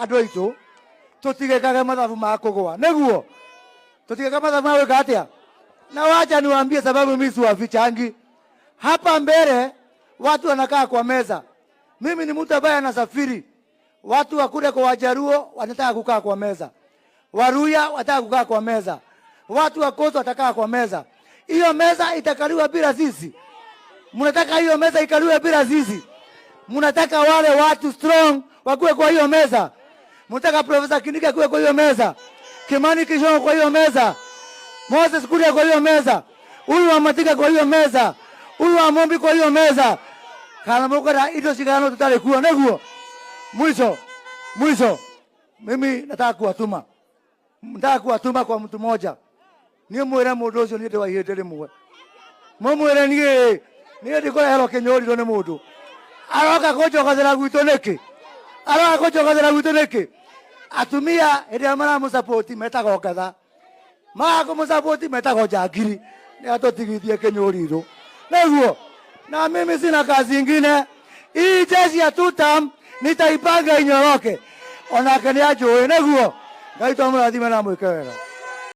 adoito tutige kage mathabu makugwa neguo tutige kama mathabu maweka atia na wacha niwaambie sababu mimi siwafichangi hapa mbele watu wanakaa kwa meza mimi ni mtu ambaye anasafiri watu wakule kwa Wajaruo wanataka kukaa kwa meza Waruya wataka kukaa kwa meza watu wa Koso watakaa kwa meza hiyo meza itakaliwa bila sisi mnataka hiyo meza ikaliwe bila sisi mnataka wale watu strong wakuwe kwa hiyo meza mnataka Profesa Kindiki kuwe kwa hiyo meza Kimani Kishongo kwa hiyo meza Moses Kuria kwa hiyo meza huyu wa Matika kwa hiyo meza huyu wa Mombi kwa hiyo meza kana mukora ito shikano tutale kuwa neguo mwisho mimi nataka kuwatuma kwa mtu mmoja ni mwere mudozo ni dewa yetele muwe mwere ni ndiko helo kenyori done mudu aroka kocho kazela guitoneke atumia ede mara mu support meta go kadha mago mu support meta go jagiri ni atotigithie kenyori ro neguo na mimi sina kazi nyingine hii jeshi ya tutam nitaipanga inyoroke onake ni ajoe neguo ngaitwa murathime na mwike wega